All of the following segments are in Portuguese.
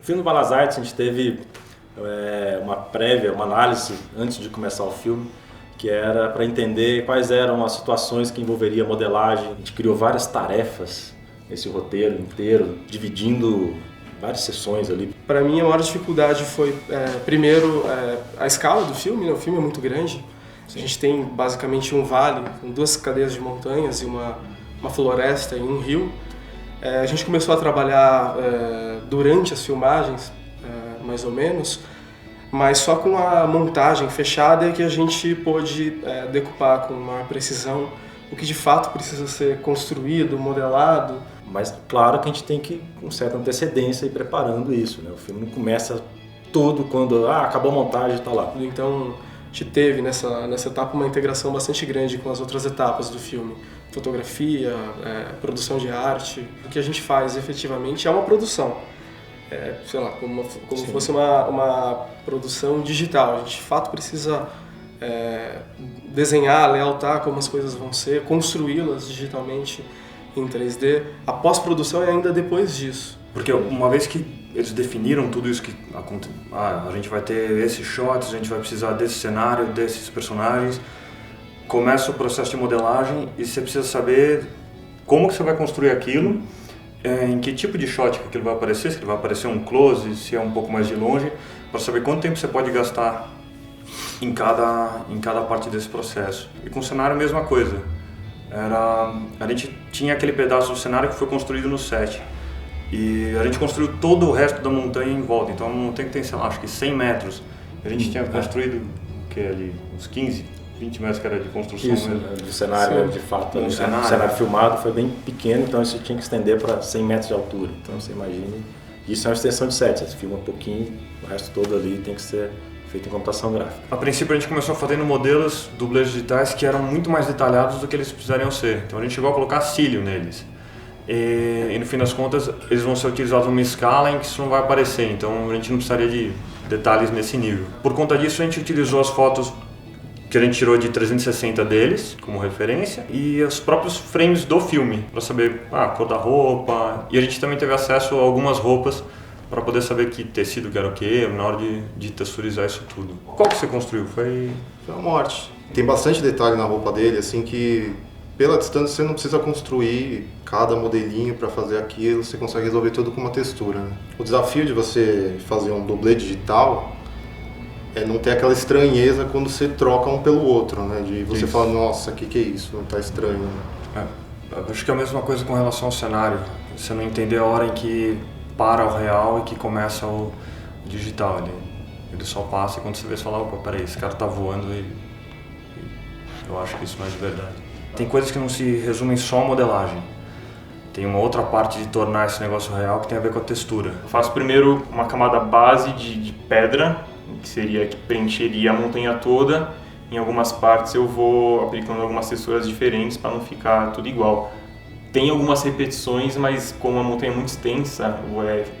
No filme do Belas Artes a gente teve uma prévia, uma análise antes de começar o filme, que era para entender quais eram as situações que envolveria modelagem. A gente criou várias tarefas nesse roteiro inteiro, dividindo várias sessões ali. Para mim a maior dificuldade foi, primeiro, a escala do filme, né? O filme é muito grande. A gente tem basicamente um vale, com 2 cadeias de montanhas e uma floresta e um rio. A gente começou a trabalhar durante as filmagens, mais ou menos, mas só com a montagem fechada é que a gente pôde decupar com maior precisão o que de fato precisa ser construído, modelado. Mas claro que a gente tem que, com certa antecedência, ir preparando isso, né? O filme não começa todo quando acabou a montagem e está lá. Então a gente teve nessa etapa uma integração bastante grande com as outras etapas do filme. Fotografia, produção de arte. O que a gente faz efetivamente é uma produção. Sei lá, como se fosse uma produção digital. A gente de fato precisa desenhar, layoutar como as coisas vão ser, construí-las digitalmente em 3D. A pós-produção é ainda depois disso. Porque uma vez que eles definiram tudo isso que a gente vai ter esses shots, a gente vai precisar desse cenário, desses personagens, começa o processo de modelagem e você precisa saber como que você vai construir aquilo, em que tipo de shot que aquilo vai aparecer, se ele vai aparecer um close, se é um pouco mais de longe, para saber quanto tempo você pode gastar em cada parte desse processo. E com o cenário a mesma coisa. A gente tinha aquele pedaço do cenário que foi construído no set. E a gente construiu todo o resto da montanha em volta. Então a montanha tem, sei lá, acho que 100 metros. A gente tinha construído o que ali, uns 15, 20 metros que era de construção. Isso, mesmo. Do cenário, de fato. O cenário filmado foi bem pequeno, então isso tinha que estender para 100 metros de altura. Então você imagina, isso é uma extensão de set. Você filma um pouquinho, o resto todo ali tem que ser feito em computação gráfica. A princípio a gente começou fazendo modelos dublês digitais que eram muito mais detalhados do que eles precisariam ser. Então a gente chegou a colocar cílio neles. E no fim das contas eles vão ser utilizados numa escala em que isso não vai aparecer, então a gente não precisaria de detalhes nesse nível. Por conta disso a gente utilizou as fotos que a gente tirou de 360 deles como referência e os próprios frames do filme para saber a cor da roupa, e a gente também teve acesso a algumas roupas para poder saber que tecido que era o que na hora de texturizar isso tudo. Qual que você construiu? Foi a morte. Tem bastante detalhe na roupa dele, assim, que pela distância você não precisa construir cada modelinho para fazer aquilo, você consegue resolver tudo com uma textura, né? O desafio de você fazer um dublê digital é não ter aquela estranheza quando você troca um pelo outro, né? De você falar, nossa, que é isso? Não tá estranho, né? Acho que é a mesma coisa com relação ao cenário. Você não entender a hora em que para o real e que começa o digital. Ele só passa e quando você vê, você fala, opa, peraí, esse cara tá voando e eu acho que isso não é de verdade. Tem coisas que não se resumem só a modelagem. Tem uma outra parte de tornar esse negócio real que tem a ver com a textura. Eu faço primeiro uma camada base de pedra, que seria que preencheria a montanha toda. Em algumas partes eu vou aplicando algumas texturas diferentes para não ficar tudo igual. Tem algumas repetições, mas como a montanha é muito extensa,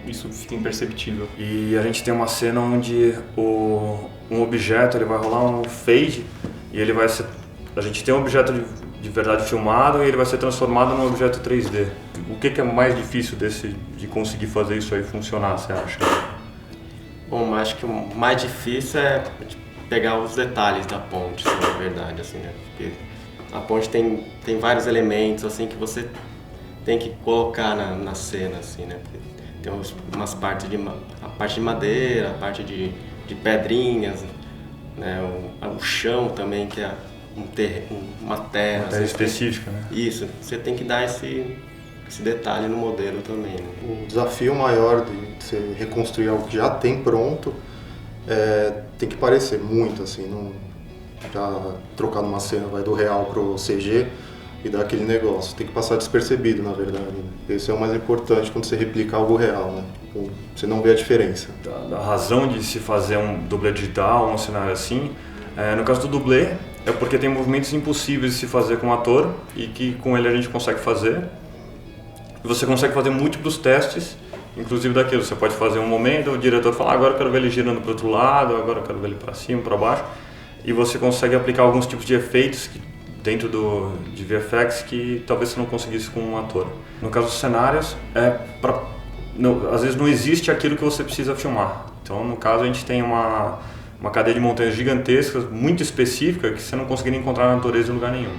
isso fica imperceptível. E a gente tem uma cena onde um objeto ele vai rolar um fade e ele vai ser, a gente tem um objeto de verdade filmado e ele vai ser transformado num objeto 3D. O que é mais difícil de conseguir fazer isso aí funcionar, você acha? Bom, acho que o mais difícil é pegar os detalhes da ponte, na verdade, assim, né? Porque a ponte tem vários elementos assim que você tem que colocar na cena, assim, né? Porque tem umas partes a parte de madeira, a parte de pedrinhas, né? O chão também, que é uma terra assim, específica, né? Isso, você tem que dar esse detalhe no modelo também, né? O desafio maior de você reconstruir algo que já tem pronto tem que parecer muito, assim, não já trocar numa cena, vai do real pro CG e dar aquele negócio. Tem que passar despercebido, na verdade, né? Esse é o mais importante quando você replica algo real, né? Você não vê a diferença. A razão de se fazer um dublê digital, um cenário assim, no caso do dublê, é porque tem movimentos impossíveis de se fazer com o ator e que com ele a gente consegue fazer. E você consegue fazer múltiplos testes, inclusive daquilo. Você pode fazer um momento, o diretor fala, agora eu quero ver ele girando para o outro lado, agora eu quero ver ele para cima, para baixo. E você consegue aplicar alguns tipos de efeitos dentro de VFX que talvez você não conseguisse com um ator. No caso dos cenários, para às vezes não existe aquilo que você precisa filmar. Então, no caso, a gente tem uma cadeia de montanhas gigantescas, muito específica, que você não conseguiria encontrar na natureza em lugar nenhum.